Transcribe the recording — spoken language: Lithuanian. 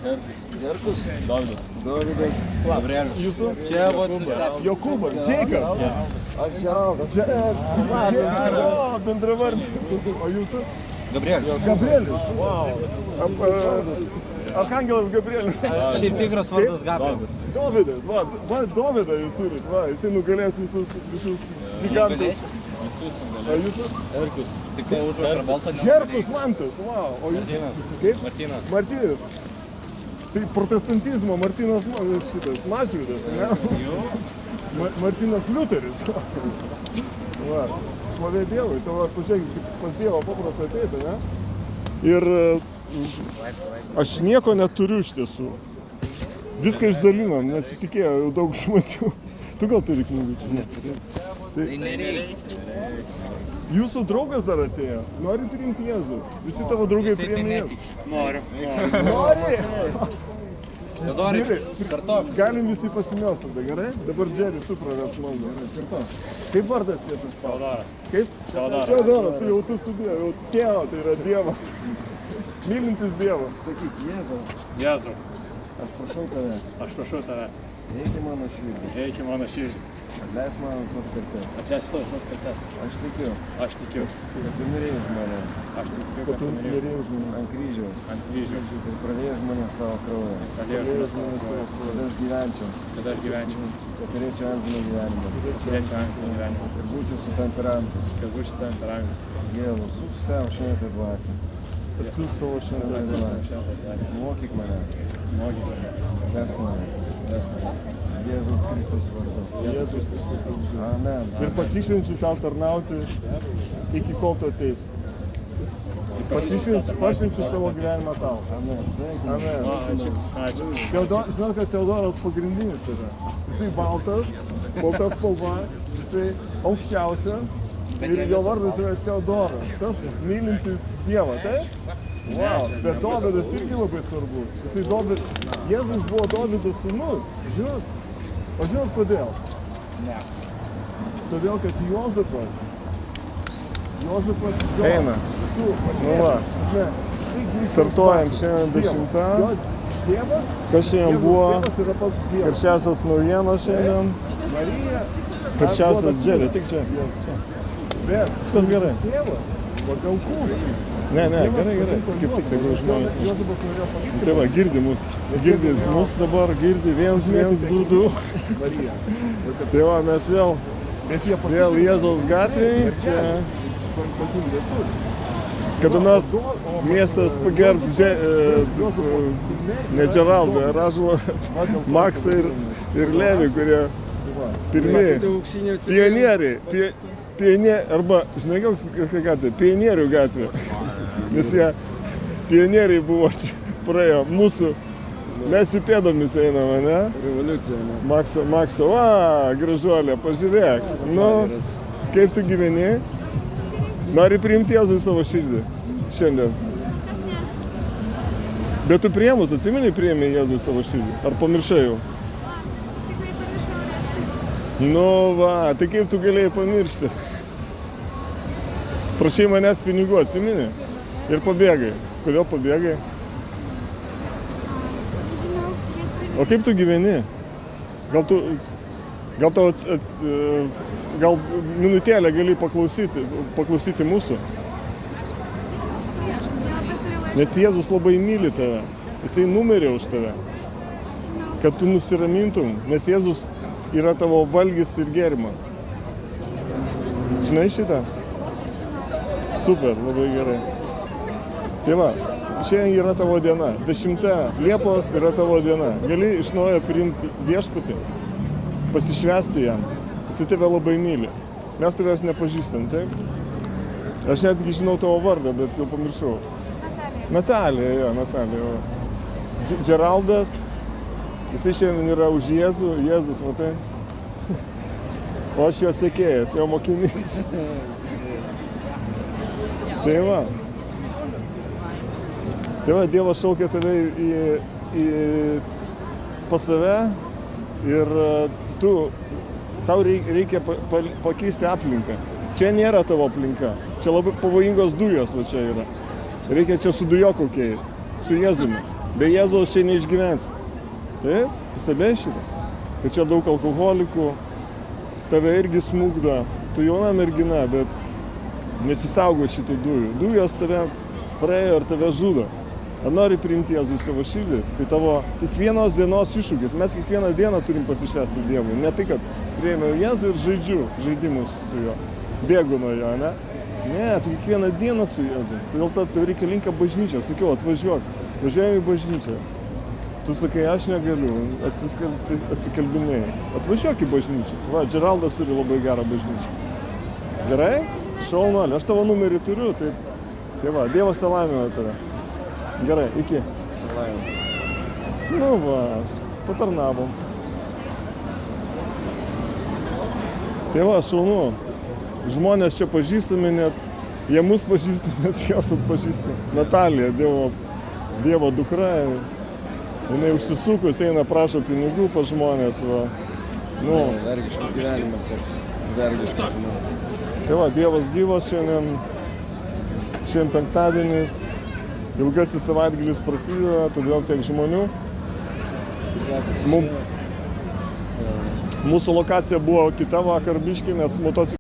Herkus. Dovydas. Gabrielius. Jūsų? Čia Jokūbas. Jacob. Aš Geraldas. Bendravardis. O jūsų? Gabrielius. Gabrielius. Wow. Arkangelas Gabrielius. Šiaip tikras vardas Gabrielius. Dovydas. Va, Dovydą jūs turit. Va, jisai nugalės visus gigantus. Visus O nugalės. jūsų? Herkus. Tik už vakar baltą. Herkus Mantas. Wow. O jūsų? Kaip? Martynas. Martynas. Tai protestantizmo Martynas šitas Mažvydas, ne? Martynas Liuteris. Va, šlovė Dievui, tavo pažiūrėk, pas Dievą paprasta ateiti, ne? Ir aš nieko neturiu iš tiesų. Viską išdalinom, nesitikėjau jau daug žmonių. Tu gal turi knygų čia? Ne. Tai jūsų draugas dar atėjo. Nori priimti Jėzų? Visi tavo draugai priėmė Jėzų. Noriu. Nori? Teodorai, kartok. Galim visi pasimelst tada, gerai? Dabar Džeri, tu praves maldą. Kaip vardas tiesas? Teodoras. Kaip? Teodoras, tai jau tu sudėjai, jau tėvo, tai yra Dievas. Mylintis Dievas. Sakyk, Jėzau. Jėzau, Aš prašau tave. aš prašau tave, Eik į mano širdį. eik į mano širdį. Atleisk man visas kaltes. Atleisk tavo visas kaltes. Aš tikiu, Aš tikiu, kad tu mirėjai už mane aš tikiu, Kad kad tu tu mirėjai norėjai už mane. ant kryžiaus. ant kryžiaus. Ir pradėjai už mane savo kraują. Padėjau žmonės savo kraują, Kad aš gyvenčiau. kad aš gyvenčiau, Kad turėčiau amžiną gyvenimą. turėčiau amžiną gyvenimą, Ir būčiau su temperantus. kad būčiau temperamentas. Dievų, siųsk savo šventą dvasią. Atsiųs savo šventą dvasią. Mokyk mane. Mokyk mane, Vesk mane. vesk mane. Jėzus Kristus vardu. Jėzus Kristus. Amen. Ir pasišvenčiu tau tarnauti iki kol tu ateisi. Pašvenčiu savo gyvenimą tau. Amen. Sveikinu. Amen. Ačiū, ačiū. Žinau, kad Teodoras pagrindinis yra. Jisai baltas, balta spalva, jisai aukščiausias ir jo vardas yra Teodoras. Tas mylintis Dievą, taip? Wow, bet Dovydas irgi labai svarbus. Jėzus buvo Dovydo sūnus, žinot? O žinot kodėl? Ne. Todėl, kad Juozapas Eina. iš tiesų, Nu va. Startuojam šiandien 10. Jo tėvas, Kas šiandien Jėzaus buvo tėvas yra pats Dievas. karščiausias naujienos šiandien? Marija, Karščiausias Džeri, tik čia. bet Viskas gerai. tėvas, pagal kūną. Ne, gerai. Kaip tik tai žmonės. Juozapas norėjo palikti Tai va, girdi mus. Girdi mus dabar, girdi 112. Mariją. Tai va, mes vėl Bet jie Jėzaus gatvėje. Čia pakildė visur. kada nors miestas pagerbs ne Džeraldą, Ražalą, Maksą ir Levį, kurie pirmieji pionieriai. Arba, žinai, kokia gatvė? Pionierių gatvė. Nes jie pionieriai buvo čia, praėjo mūsų, mes jų pėdomis einame, ne? Revoliucija, ne? Makso, va, gražuolė, pažiūrėk. Nu, kaip tu gyveni? Nori priimti Jėzų į savo širdį šiandien? Bet tu priėmus, atsimeni, priėmė Jėzų į savo širdį? Ar pamiršai jau? Tikrai pamiršau, reiškia. Nu va, tai kaip tu galėjai pamiršti? Prašai manęs pinigų, atsimeni? Ir pabėgai. Kodėl pabėgai? Nežinau, jie atsimenu. O kaip tu gyveni? Gal minutėlę gali paklausyti mūsų? Nes Jėzus labai myli tave. Jisai numirė už tave. Kad tu nusiramintum, nes Jėzus yra tavo valgis ir gėrimas. Žinai šitą? Super, labai gerai. Tai va, šiandien yra tavo diena. 10 Liepos yra tavo diena. Gali iš naujo priimti viešpatį, pasišvęsti jam. Jisai tave labai myli. Mes tavęs nepažįstam, taip? Aš netgi žinau tavo vardą, bet jau pamiršau. Natalija. Džeraldas. Jisai šiandien yra už Jėzų. Jėzus, matai? O aš jo sekėjas, jo mokinys. Tai va, Dievas šaukia tave pas save ir tau reikia pakeisti aplinką. Čia nėra tavo aplinka, čia labai pavojingos dujos va čia yra. Reikia čia su dujokaukė, su Jėzumi. Be Jėzaus čia neišgyvensi. Taip, pastebėjai šitą? Tai čia daug alkoholikų, tave irgi smūgdo, tu jauna mergina, bet nesisaugo šitų dujų. Dujos tave praėjo ir tave žudo. Ar nori priimti Jėzų į savo širdį, tai tavo kiekvienos dienos iššūkis. Mes kiekvieną dieną turim pasišvęsti Dievui. Ne tai, kad priėmiau Jėzų ir žaidžiu žaidimus su juo. Bėgu nuo jo, ne? Ne, tu kiekvieną dieną su Jėzu. Todėl tau reikalinga bažnyčia. Sakiau, atvažiuok. Važiuojame į bažnyčią. Tu sakai, aš negaliu. Atsikalbinėjai. Atvažiuok į bažnyčią. Va, Džeraldas turi labai gerą bažnyčią. Gerai? Šaunuolė. Aš tavo numerį turiu. Tai va, Dievas te laimina tave. Gerai, iki. Nu va, patarnavom. Tai va, šaunu. Žmonės čia pažįstami net, jie mus pažįsta, mes jos atpažįsta. Natalija, Dievo dukra, jinai užsisukus, eina prašo pinigų pas žmonės, va. Nu. Vergiškas gyvenimas toks. Vergiškas. Tai va, Dievas gyvas šiandien penktadienis. Ilgasis savaitgalis prasideda, todėl tiek žmonių. Mūsų lokacija buvo kita vakar biškį, nes motociklininkai